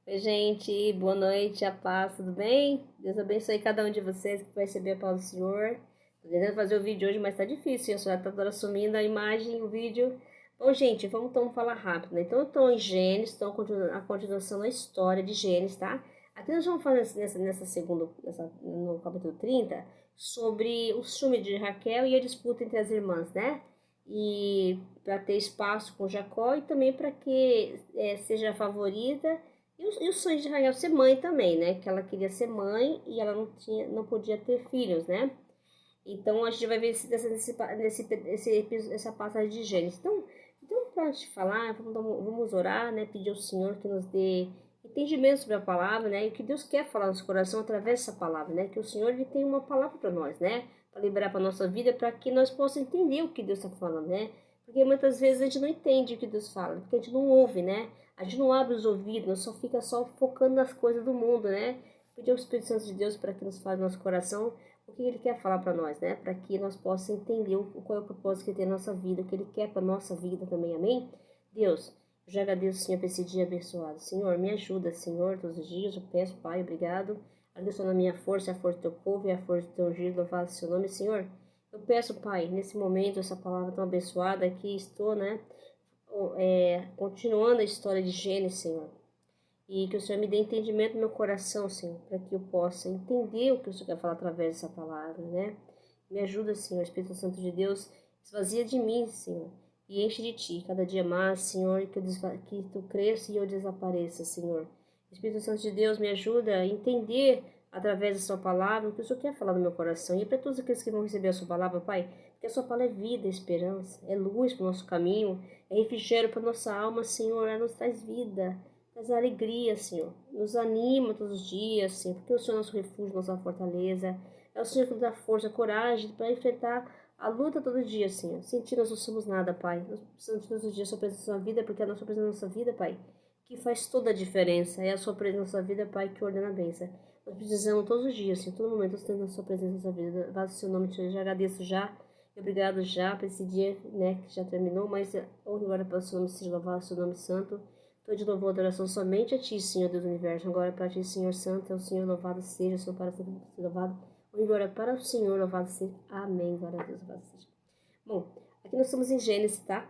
Oi, gente, boa noite, a paz, tudo bem? Deus abençoe cada um de vocês que vai receber a paz do Senhor. Tô tentando fazer o vídeo hoje, mas tá difícil, a senhora tá toda assumindo a imagem, o vídeo. Bom, gente, vamos então falar rápido, né? Então, eu tô em Gênesis, então a continuação da história de Gênesis, tá? Aqui nós vamos falar no capítulo 30, sobre o ciúme de Raquel e a disputa entre as irmãs, né? E para ter espaço com Jacó e também para que seja a favorita e o sonho de Raquel ser mãe também, né? Que ela queria ser mãe e ela não podia ter filhos, né? Então a gente vai ver essa passagem de Gênesis. Então para a gente falar, vamos orar, né? Pedir ao Senhor que nos dê entendimento sobre a palavra, né? E o que Deus quer falar no nosso coração através dessa palavra, né? Que o Senhor ele tem uma palavra para nós, né? Para liberar para nossa vida, para que nós possamos entender o que Deus está falando, né? Porque muitas vezes a gente não entende o que Deus fala, porque a gente não ouve, né? A gente não abre os ouvidos, nós só fica só focando nas coisas do mundo, né? Pedir ao Espírito Santo de Deus para que nos fale no nosso coração o que Ele quer falar para nós, né? Para que nós possamos entender qual é o propósito que Ele tem na nossa vida, o que Ele quer para nossa vida também, amém? Deus, eu já agradeço, Senhor, por esse dia abençoado. Senhor, me ajuda, Senhor, todos os dias. Eu peço, Pai, obrigado. Abençoa na minha força, a força do teu povo e a força do teu ungido. Louvado seu nome, Senhor. Eu peço, Pai, nesse momento, essa palavra tão abençoada que estou, né? Continuando a história de Gênesis, Senhor. E que o Senhor me dê entendimento no meu coração, Senhor, para que eu possa entender o que o Senhor quer falar através dessa palavra, né? Me ajuda, Senhor, Espírito Santo de Deus, esvazia de mim, Senhor, e enche de Ti cada dia mais, Senhor, que Tu cresça e eu desapareça, Senhor. Espírito Santo de Deus, me ajuda a entender através da Sua palavra o que o Senhor quer falar no meu coração. E para todos aqueles que vão receber a Sua palavra, Pai, porque a Sua palavra é vida, é esperança, é luz para o nosso caminho, é refrigério para a nossa alma, Senhor, ela nos traz vida. Traz alegria, Senhor. Nos anima todos os dias, Senhor, porque o Senhor é nosso refúgio, nossa fortaleza. É o Senhor que nos dá força, coragem para enfrentar a luta todo dia, Senhor. Sem Ti nós não somos nada, Pai. Nós precisamos de todos os dias a Sua presença na vida, porque é a nossa presença na nossa vida, Pai, que faz toda a diferença. É a Sua presença na nossa vida, Pai, que ordena a bênção. Nós precisamos todos os dias, Senhor, todo momento, nós temos a Sua presença na nossa vida. Vá o Seu nome, Senhor. Eu já agradeço já. Obrigado já por esse dia, né, que já terminou, mas agora para o Seu nome seja louvado, o Seu nome santo. Tô de louvor e adoração somente a Ti, Senhor Deus do Universo. Agora para Ti, Senhor Santo, é o Senhor louvado seja, o Senhor para sempre louvado. Agora para o Senhor louvado seja. Amém. Glória a Deus, louvado seja. Bom, aqui nós estamos em Gênesis, tá?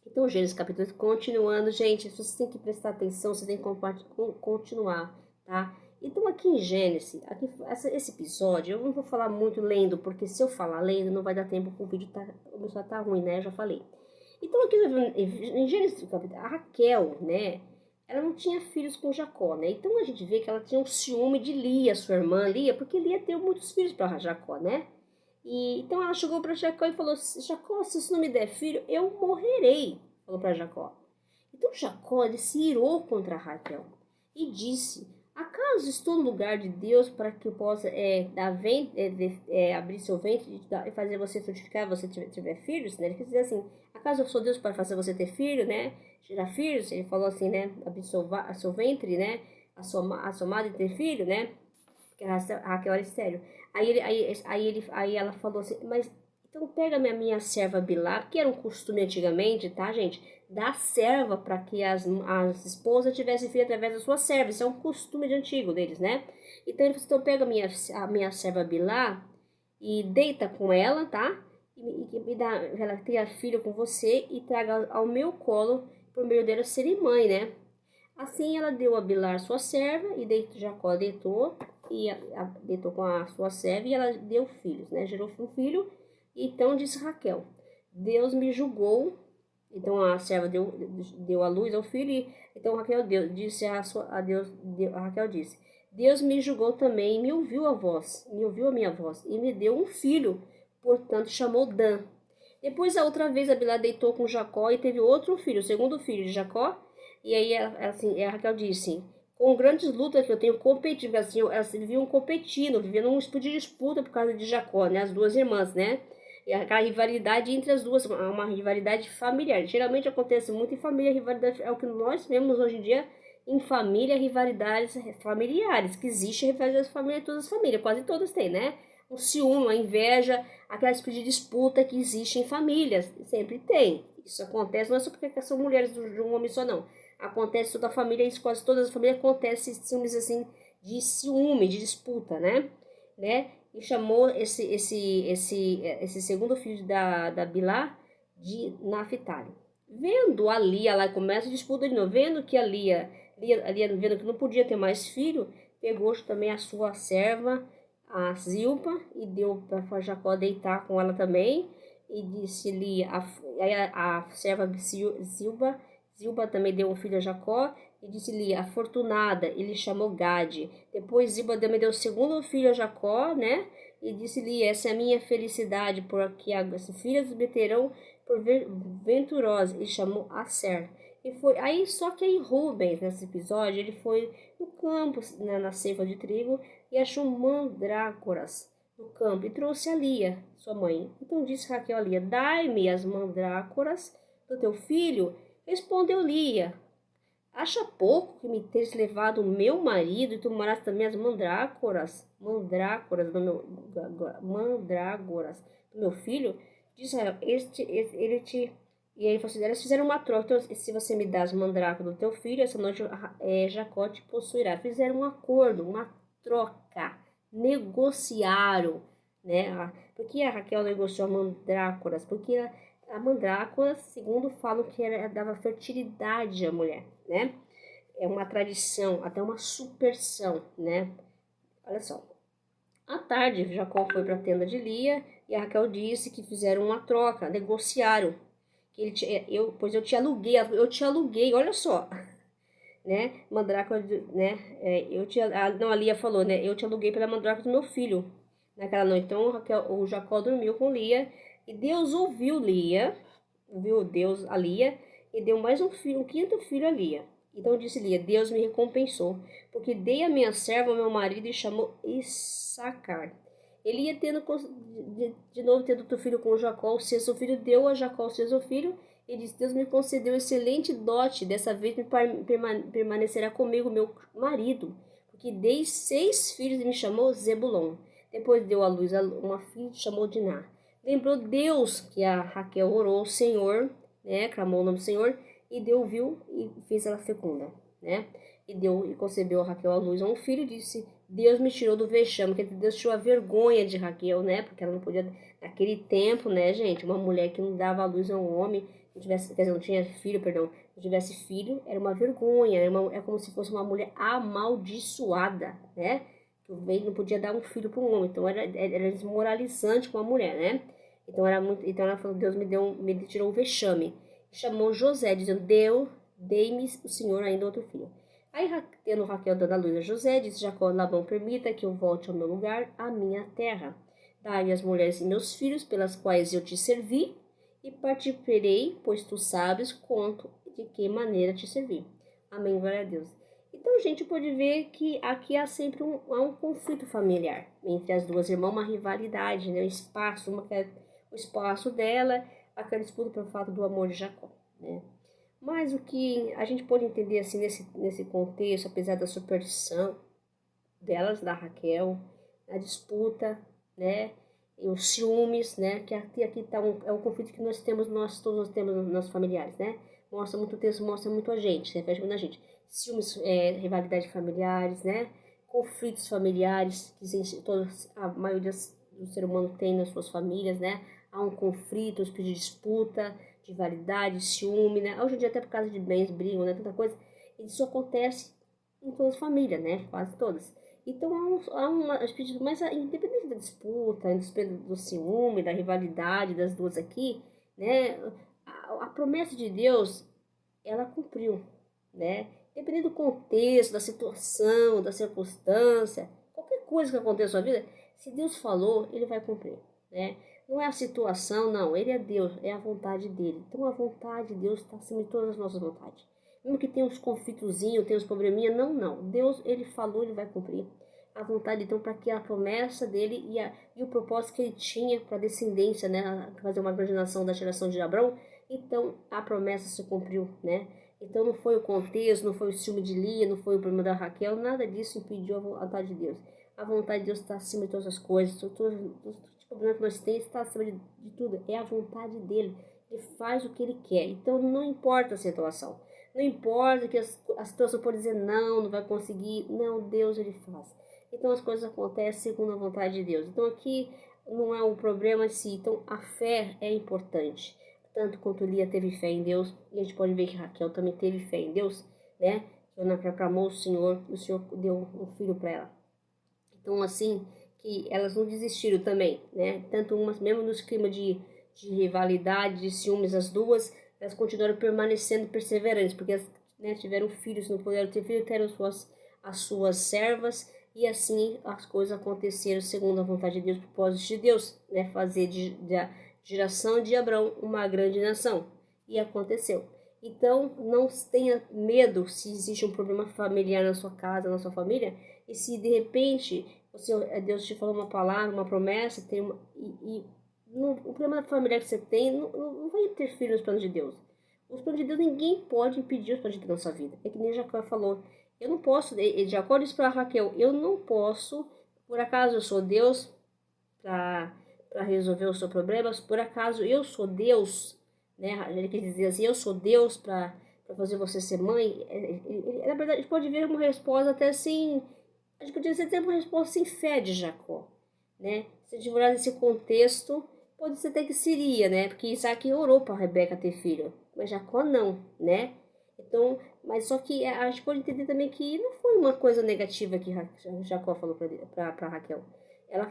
Então, Gênesis capítulo 8, continuando, gente, vocês têm que prestar atenção, vocês têm que continuar, tá? Então, aqui em Gênesis, esse episódio, eu não vou falar muito lendo, porque se eu falar lendo, não vai dar tempo pro vídeo começar a tá ruim, né? Eu já falei. Então, aqui em Gênesis, a Raquel, né? Ela não tinha filhos com Jacó, né? Então, a gente vê que ela tinha um ciúme de Lia, sua irmã Lia, porque Lia teve muitos filhos para Jacó, né? E então ela chegou para Jacó e falou: Jacó, se você não me der filho, eu morrerei. Falou para Jacó. Então Jacó ele se irou contra Raquel e disse: acaso estou no lugar de Deus para que eu possa abrir seu ventre e fazer você frutificar, você tiver filhos? Né? Ele quis dizer assim: acaso eu sou Deus para fazer você ter filho, né? Gerar filhos? Ele falou assim, né? Abrir seu ventre, né? A sua madre ter filho, né? Porque a Raquel era estéreo. Aí ela falou assim, mas então pega minha serva Bilá, que era um costume antigamente, tá, gente? Dar serva para que as esposas tivessem filho através da sua serva. Isso é um costume de antigo deles, né? Então ele falou assim, então pega a minha serva Bilá e deita com ela, tá? Ela tenha filho com você e traga ao meu colo por meio dela serem mãe, né? Assim ela deu a Bilar sua serva e Jacó deitou deitou com a sua serva e ela deu filhos, né? Gerou um filho. Então disse Raquel: Deus me julgou. Então a serva deu a luz ao filho. Então Raquel disse a Deus, Raquel disse: Deus me julgou também, me ouviu a minha voz e me deu um filho. Portanto chamou Dan. Depois a outra vez a Bilá deitou com Jacó e teve outro filho, o segundo filho de Jacó. E aí a Raquel disse: com grandes lutas que eu tenho competido, assim, elas viviam competindo, vivendo um tipo de disputa por causa de Jacó, né? As duas irmãs, né? E aquela rivalidade entre as duas, uma rivalidade familiar. Geralmente acontece muito em família, rivalidade é o que nós vemos hoje em dia em família, rivalidades familiares, que existe rivalidade familiar em todas as famílias, quase todas têm, né? O ciúme, a inveja, aquela tipo de disputa que existe em famílias, sempre tem. Isso acontece, não é só porque são mulheres de um homem só, não. Acontece toda a família, isso quase todas as famílias acontece ciúmes assim, de ciúme, de disputa, né? E chamou esse segundo filho da Bilá de Naphtali. Vendo a Lia, lá começa a disputa de novo, vendo que a Lia vendo que não podia ter mais filho, pegou também a sua serva, a Zilpa, e deu para Jacó deitar com ela também, e disse-lhe, a serva Zilpa também deu um filho a Jacó, e disse-lhe, afortunada, ele chamou Gade. Depois Zilpa também deu o segundo filho a Jacó, né? E disse-lhe, essa é a minha felicidade, porque as filhas meterão por venturosa, e chamou Aser. E foi aí, só que aí Rubens, nesse episódio, ele foi no campo, né, na ceifa de trigo, e achou mandrágoras no campo, e trouxe a Lia, sua mãe. Então disse Raquel a Lia, dai-me as mandrágoras do teu filho. Respondeu Lia, acha pouco que me teres levado o meu marido e tomarás também as mandrágoras do meu filho? Disse Israel, ele te... E aí eles fizeram uma troca. Então, se você me dá as mandrágoras do teu filho, essa noite Jacó te possuirá. Fizeram um acordo, uma troca, negociaram, né? Por que a Raquel negociou mandrágoras? Porque a mandrágora, segundo falam que ela dava fertilidade à mulher, né? É uma tradição, até uma superstição, né? Olha só. À tarde, Jacó foi para a tenda de Lia e a Raquel disse que fizeram uma troca, negociaram. Pois eu te aluguei, olha só, né? Mandrágora, né? A Lia falou, né? Eu te aluguei pela mandrágora do meu filho naquela noite. Então o Jacó dormiu com Lia e Deus ouviu Deus a Lia e deu mais um filho, um quinto filho a Lia. Então disse Lia, Deus me recompensou, porque dei a minha serva ao meu marido e chamou Issacar. Ele ia tendo, de novo, tendo outro filho com Jacó, o sexto filho, deu a Jacó o sexto filho, e disse, Deus me concedeu excelente dote, dessa vez permanecerá comigo meu marido, porque dei 6 filhos e me chamou Zebulon. Depois deu à luz uma filha e chamou Diná. Lembrou Deus que a Raquel orou ao Senhor, né, clamou o nome do Senhor, e Deus viu e fez ela fecunda, né? E concebeu a Raquel à luz a um filho e disse, Deus me tirou do vexame, que Deus tirou a vergonha de Raquel, né? Porque ela não podia, naquele tempo, né, gente, uma mulher que não dava à luz a um homem, não tinha filho, perdão, não tivesse filho, era uma vergonha, é como se fosse uma mulher amaldiçoada, né? Que o velho não podia dar um filho para um homem, então era desmoralizante com a mulher, né? Então ela falou, Deus me tirou o vexame. Chamou José, dizendo, dei-me o Senhor ainda outro filho. Aí, tendo Raquel dando a luz a José, disse Jacó, Labão, permita que eu volte ao meu lugar, à minha terra. Dai-me as mulheres e meus filhos, pelas quais eu te servi, e partirei, pois tu sabes quanto de que maneira te servi. Amém, glória a Deus. Então, a gente pode ver que aqui há sempre um conflito familiar entre as duas irmãs, uma rivalidade, né? Uma quer o espaço dela, aquela disputa pelo fato do amor de Jacó, né? Mas o que a gente pode entender assim nesse contexto, apesar da superstição delas, da Raquel, a disputa, né, e os ciúmes, né, que aqui tá é um conflito que todos nós temos nos nossos familiares, né? Mostra muito o texto, mostra muito a gente, reflete muito a gente. Ciúmes, rivalidade familiares, né? Conflitos familiares que a maioria do ser humano tem nas suas famílias, né? Há um conflito, de disputa, de rivalidade, ciúme, né? Hoje em dia até por causa de bens, brigam, né? Tanta coisa. Isso acontece em todas as famílias, né? Quase todas. Então há uma espírito, mas independente da disputa, independente do ciúme, da rivalidade das duas aqui, né? A promessa de Deus, ela cumpriu, né? Dependendo do contexto, da situação, da circunstância, qualquer coisa que aconteça na sua vida, se Deus falou, ele vai cumprir, né? Não é a situação, não. Ele é Deus, é a vontade dele. Então a vontade de Deus está acima de todas as nossas vontades. Mesmo que tenha uns conflitozinhos, tenha uns probleminhas, não. Deus, ele falou, ele vai cumprir. A vontade, então, para que a promessa dele e o propósito que ele tinha para a descendência, né? Fazer uma imaginação da geração de Abraão, então a promessa se cumpriu, né? Então não foi o contexto, não foi o ciúme de Lia, não foi o problema da Raquel, nada disso impediu a vontade de Deus. A vontade de Deus está acima de todas as coisas, todos os problemas que nós temos está acima de tudo, é a vontade dele. Ele faz o que ele quer, então não importa a situação. Não importa que a situação pode dizer não, não vai conseguir. Não, Deus ele faz. Então as coisas acontecem segundo a vontade de Deus. Então aqui não é o problema em si. Então a fé é importante. Tanto quanto Lia teve fé em Deus, e a gente pode ver que Raquel também teve fé em Deus, né? Ela proclamou o Senhor, e o Senhor deu um filho para ela. Então assim, que elas não desistiram também, né? Tanto umas, mesmo nos climas de rivalidade, de ciúmes, as duas, elas continuaram permanecendo perseverantes, porque elas, né, tiveram filhos, não puderam ter filhos, tiveram as suas servas, e assim as coisas aconteceram segundo a vontade de Deus, propósito de Deus, né? Fazer da geração de Abraão uma grande nação. E aconteceu. Então, não tenha medo se existe um problema familiar na sua casa, na sua família, e se de repente Deus te falou uma palavra, uma promessa, tem uma, o problema familiar que você tem não vai interferir nos planos de Deus. Os planos de Deus, ninguém pode impedir os planos de Deus na sua vida. É que nem Jacó falou, eu não posso, Jacó disse para Raquel, eu não posso, por acaso eu sou Deus para resolver os seus problemas, por acaso eu sou Deus, né? Ele quis dizer assim, eu sou Deus para fazer você ser mãe. Na verdade, a gente pode ver uma resposta até assim, a gente podia ter uma resposta sem fé de Jacó, né? Se a gente olhar nesse contexto, pode ser até que seria, né? Porque Isaac orou para Rebeca ter filho, mas Jacó não, né? Então, mas só que a gente pode entender também que não foi uma coisa negativa que Jacó falou para Raquel.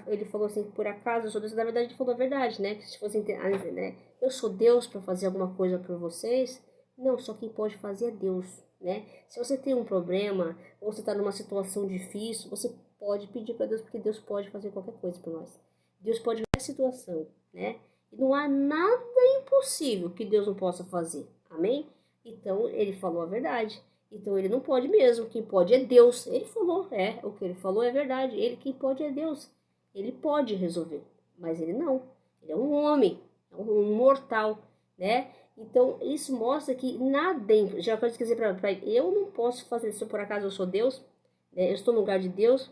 Ele falou assim, por acaso eu sou Deus, na verdade ele falou a verdade, né? Que se fosse né? Eu sou Deus para fazer alguma coisa para vocês. Não, só quem pode fazer é Deus, né? Se você tem um problema, ou você está numa situação difícil, você pode pedir para Deus, porque Deus pode fazer qualquer coisa por nós. Deus pode ver a situação, né? E não há nada impossível que Deus não possa fazer, amém? Então, ele falou a verdade. Então, ele não pode mesmo, quem pode é Deus. Ele falou, o que ele falou é verdade. Ele, quem pode é Deus. Ele pode resolver, mas ele não. Ele é um homem, é um mortal, né? Então, isso mostra que nada, já pode dizer para ele, eu não posso fazer isso, por acaso eu sou Deus, né? Eu estou no lugar de Deus,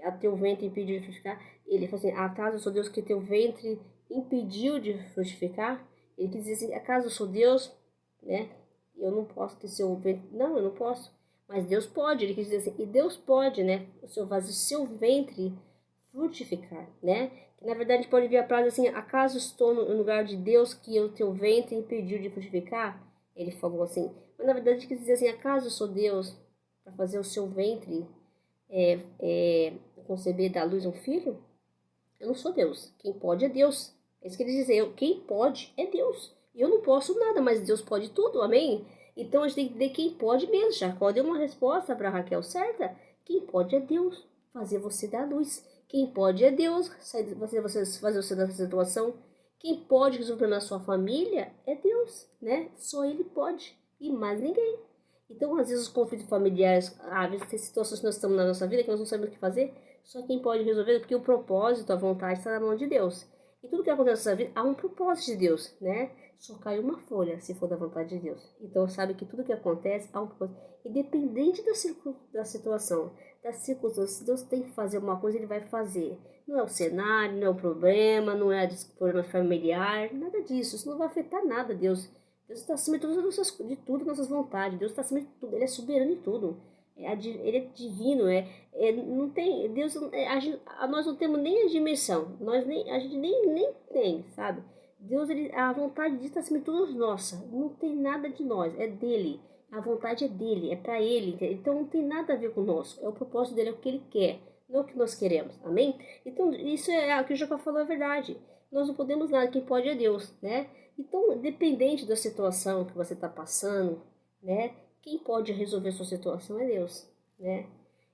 a teu ventre impediu de frutificar. Ele falou assim, acaso eu sou Deus que teu ventre impediu de frutificar? Ele quis dizer assim, acaso eu sou Deus, né? Eu não posso ter seu ventre, não, eu não posso, mas Deus pode. Ele quis dizer assim, e Deus pode, né? O seu vazio, o seu ventre frutificar, né? Que na verdade pode vir a frase assim, acaso estou no lugar de Deus que o teu ventre impediu de frutificar? Ele falou assim, mas na verdade quer dizer assim, acaso eu sou Deus para fazer o seu ventre conceber da luz um filho? Eu não sou Deus, quem pode é Deus. É isso que ele diz, quem pode é Deus. Eu não posso nada, mas Deus pode tudo, amém? Então a gente tem que entender quem pode mesmo. Jacó deu uma resposta para Raquel certa, quem pode é Deus fazer você dar luz. Quem pode é Deus fazer você dessa situação. Quem pode resolver na sua família é Deus, né? Só Ele pode e mais ninguém. Então, às vezes, os conflitos familiares, às vezes tem situações que nós estamos na nossa vida que nós não sabemos o que fazer, só quem pode resolver, porque o propósito, a vontade está na mão de Deus. E tudo que acontece na nossa vida, há um propósito de Deus, né? Só cai uma folha, se for da vontade de Deus. Então, sabe que tudo que acontece, há um propósito. Independente da situação, das circunstâncias, Deus tem que fazer uma coisa, Ele vai fazer. Não é o cenário, não é o problema, não é o problema familiar, nada disso. Isso não vai afetar nada, Deus. Deus está acima de tudo, nossas vontades. Deus está acima de tudo. Ele é soberano em tudo. Ele é divino. Não tem, Deus, nós não temos nem a dimensão. A gente nem tem, sabe? Deus, a vontade de está acima de tudo nossa. Não tem nada de nós. É dele. A vontade é dele. É para ele. Então não tem nada a ver com o nosso. É o propósito dele. É o que ele quer. Não o que nós queremos. Amém? Então isso o que o Jacó falou é verdade. Nós não podemos nada. Quem pode é Deus, né? Então, dependente da situação que você está passando, né? Quem pode resolver a sua situação é Deus, né?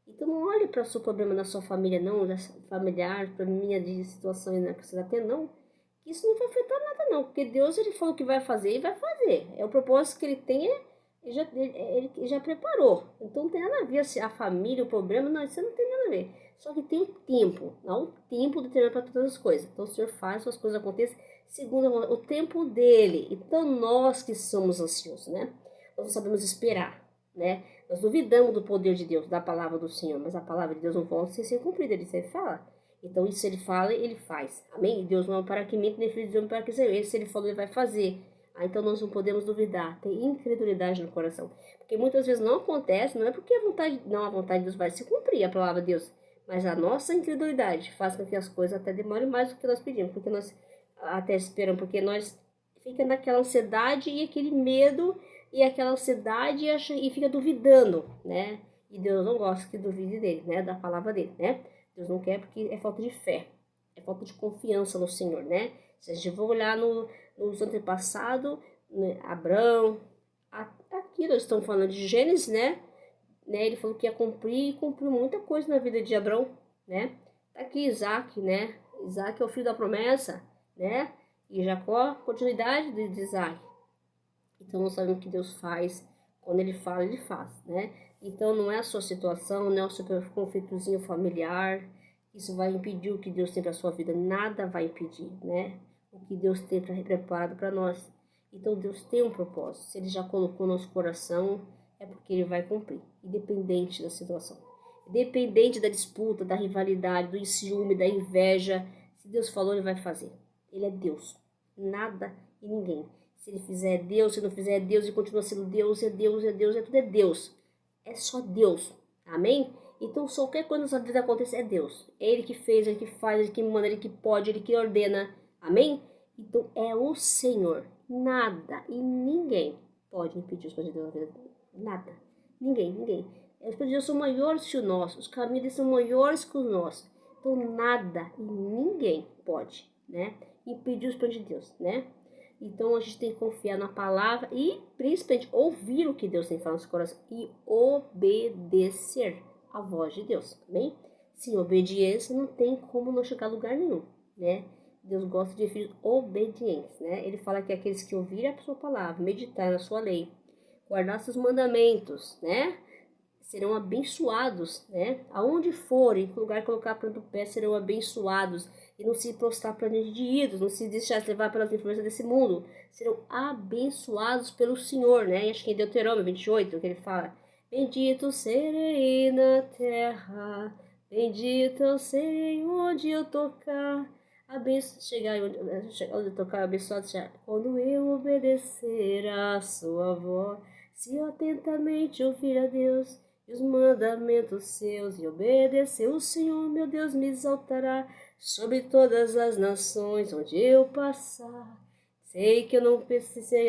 Então, não olhe para o seu problema na sua família, não, familiar, para minha de situação que você está tendo, não. Isso não vai afetar nada, não, porque Deus, Ele falou que vai fazer e vai fazer. É o propósito que Ele tem, ele já preparou. Então, não tem nada a ver a família, o problema, não, isso não tem nada a ver. Só que tem o tempo, há um tempo determinado para todas as coisas. Então, o Senhor faz, as coisas aconteçam segundo o tempo dele. Então, nós que somos ansiosos, né? Nós não sabemos esperar, né? Nós duvidamos do poder de Deus, da palavra do Senhor, mas a palavra de Deus não pode ser cumprida, Ele sempre fala. Então, isso Ele fala, Ele faz. Amém? Deus não é um paraquimento, nem filho de homem para que seja. Se Ele falou, Ele vai fazer. Então nós não podemos duvidar, ter incredulidade no coração. Porque muitas vezes não acontece, não é porque a vontade de Deus vai se cumprir, a palavra de Deus. Mas a nossa incredulidade faz com que as coisas até demorem mais do que nós pedimos. Porque nós até esperamos, porque nós fica naquela ansiedade e aquele medo e aquela ansiedade e fica duvidando, né? E Deus não gosta que duvide dele, né? Da palavra dele, né? Deus não quer porque é falta de fé, é falta de confiança no Senhor, né? Se a gente for olhar nos antepassados, né? Abraão, aqui nós estamos falando de Gênesis, né? Ele falou que ia cumprir e cumpriu muita coisa na vida de Abraão, né? Tá aqui Isaac, né? Isaac é o filho da promessa, né? E Jacó, continuidade de Isaac. Então nós sabemos que Deus faz, quando Ele fala, Ele faz, né? Então não é a sua situação, não é o seu conflitozinho familiar, isso vai impedir o que Deus tem para a sua vida, nada vai impedir, né? O que Deus tem preparado para nós. Então Deus tem um propósito, se Ele já colocou no nosso coração, é porque Ele vai cumprir, independente da situação. Independente da disputa, da rivalidade, do ciúme, da inveja, se Deus falou, Ele vai fazer. Ele é Deus, nada e ninguém. Se Ele fizer é Deus, se não fizer é Deus, e continua sendo Deus, é Deus, é Deus, tudo é Deus. É só Deus, amém? Então só qualquer coisa na sua vida acontecer é Deus. É Ele que fez, Ele que faz, Ele que manda, Ele que pode, Ele que ordena, amém? Então é o Senhor, nada e ninguém pode impedir os planos de Deus na vida dele. Nada, ninguém. Os planos de Deus são maiores que os nossos, os caminhos deles são maiores que os nossos. Então nada e ninguém pode, né, impedir os planos de Deus, né? Então a gente tem que confiar na palavra e principalmente ouvir o que Deus tem falado no nosso coração e obedecer a voz de Deus, amém? Sem obediência não tem como não chegar a lugar nenhum, né? Deus gosta de filhos obedientes, né? Ele fala que aqueles que ouvirem a sua palavra, meditar na sua lei, guardar seus mandamentos, né? Serão abençoados, né? Aonde forem, que lugar colocar a planta do pé, serão abençoados. E não se prostrar para de ídolos, não se deixar levar pelas influências desse mundo. Serão abençoados pelo Senhor, né? E acho que em Deuteronômio 28, que ele fala: bendito serei na terra, bendito serei onde eu tocar. Chegar onde eu tocar, abençoado será quando eu obedecer a sua voz. Se eu atentamente ouvir a Deus e os mandamentos seus e obedecer, o Senhor meu Deus me exaltará sobre todas as nações onde eu passar. Sei que eu não precisei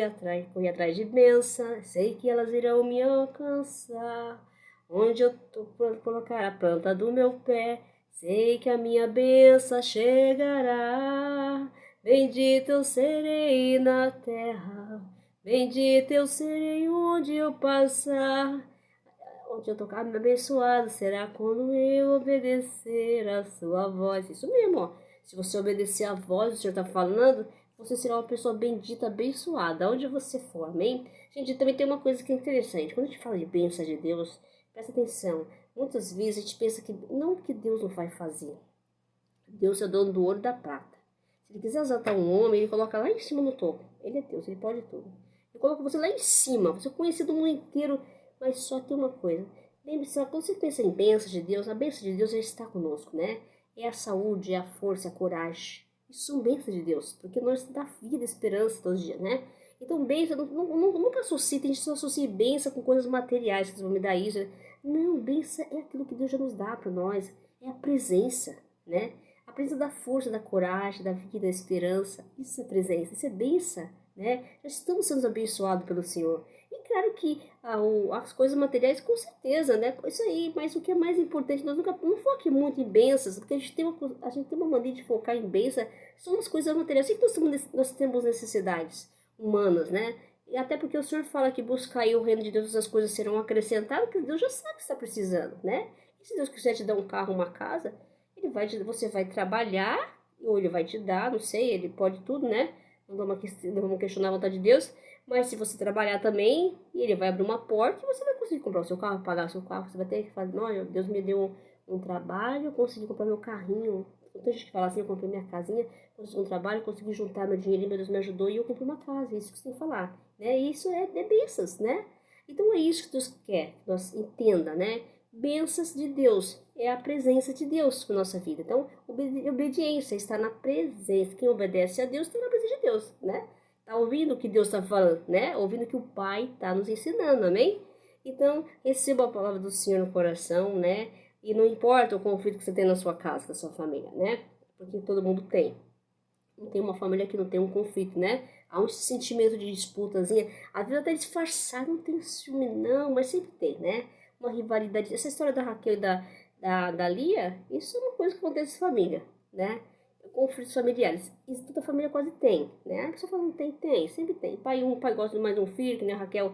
correr atrás de bênção, sei que elas irão me alcançar. Onde eu colocar a planta do meu pé, sei que a minha bênção chegará. Bendito eu serei na terra, bendito eu serei onde eu passar. Onde eu tocar, abençoado será quando eu obedecer a sua voz. Isso mesmo, ó. Se você obedecer a voz do Senhor está falando, você será uma pessoa bendita, abençoada, onde você for, amém? Gente, também tem uma coisa que é interessante. Quando a gente fala de bênção de Deus, presta atenção. Muitas vezes a gente pensa que não que Deus não vai fazer. Deus é o dono do ouro e da prata. Se Ele quiser exaltar um homem, Ele coloca lá em cima no topo. Ele é Deus, Ele pode tudo. Ele coloca você lá em cima, você é conhecido no mundo inteiro. Mas só tem uma coisa, lembre-se, quando você pensa em bênção de Deus, a bênção de Deus já está conosco, né? É a saúde, é a força, é a coragem. Isso são bênçãos de Deus, porque nós dá vida, esperança todos os dias, né? Então, bênção, nunca associa, tem gente que só associa bênção com coisas materiais, que vão me dar isso. Não, bênção é aquilo que Deus já nos dá para nós, é a presença, né? A presença da força, da coragem, da vida, da esperança, isso é presença, isso é bênção, né? Nós estamos sendo abençoados pelo Senhor. E claro que as coisas materiais, com certeza, né? Isso aí, mas o que é mais importante, nós nunca não foque muito em bênçãos, porque a gente tem uma mania de focar em bênçãos, são as coisas materiais. Eu sei que nós temos necessidades humanas, né? E até porque o Senhor fala que buscar aí o reino de Deus, as coisas serão acrescentadas, que Deus já sabe que está precisando, né? E se Deus quiser te dar um carro, uma casa, você vai trabalhar, ou Ele vai te dar, não sei, Ele pode tudo, né? Não vamos questionar a vontade de Deus. Mas se você trabalhar também, Ele vai abrir uma porta e você vai conseguir comprar o seu carro, pagar o seu carro. Você vai ter que fazer, não, Deus me deu um trabalho, eu consegui comprar meu carrinho. Tem gente que fala assim, eu comprei minha casinha, consegui um trabalho, consegui juntar meu dinheiro, meu Deus me ajudou e eu comprei uma casa. É isso que você tem que falar, né? E isso é bênçãos, né? Então é isso que Deus quer, que nós entenda, né? Bênçãos de Deus, é a presença de Deus na nossa vida. Então, obediência está na presença. Quem obedece a Deus está na presença de Deus, né? Tá ouvindo o que Deus está falando, né? Ouvindo o que o Pai está nos ensinando, amém? Então, receba a palavra do Senhor no coração, né? E não importa o conflito que você tem na sua casa, na sua família, né? Porque todo mundo tem. Não tem uma família que não tem um conflito, né? Há um sentimento de disputazinha, às vezes até disfarçar, não tem ciúme não, mas sempre tem, né? Uma rivalidade. Essa história da Raquel e da Lia, isso é uma coisa que acontece em família, né? Conflitos familiares. Isso toda família quase tem, né? A pessoa fala, não tem, tem, sempre tem. Pai gosta de mais um filho, que nem a Raquel.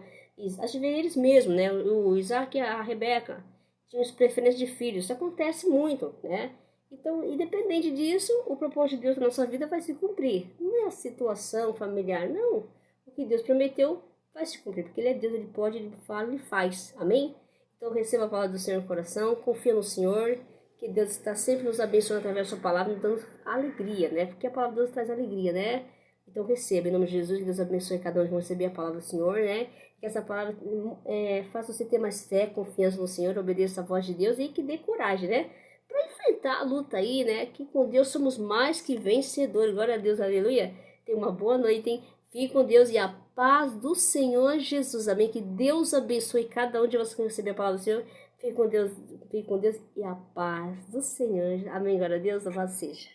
A gente vê eles mesmos, né? O Isaac e a Rebeca tinham preferências de filhos. Isso acontece muito, né? Então, independente disso, o propósito de Deus na nossa vida vai se cumprir. Não é a situação familiar, não. O que Deus prometeu vai se cumprir, porque Ele é Deus, Ele pode, Ele fala, Ele faz. Amém? Então, receba a palavra do Senhor no coração, confia no Senhor, que Deus está sempre nos abençoando através da sua palavra, nos dando alegria, né? Porque a palavra de Deus traz alegria, né? Então, receba, em nome de Jesus, que Deus abençoe cada um que receber a palavra do Senhor, né? Que essa palavra faça você ter mais fé, confiança no Senhor, obedeça a voz de Deus e que dê coragem, né? Para enfrentar a luta aí, né? Que com Deus somos mais que vencedores. Glória a Deus, aleluia. Tenha uma boa noite, hein? Fique com Deus e a paz do Senhor Jesus. Amém? Que Deus abençoe cada um de vocês que receber a palavra do Senhor. Fique com Deus e a paz do Senhor. Amém. Glória a Deus, louvado seja.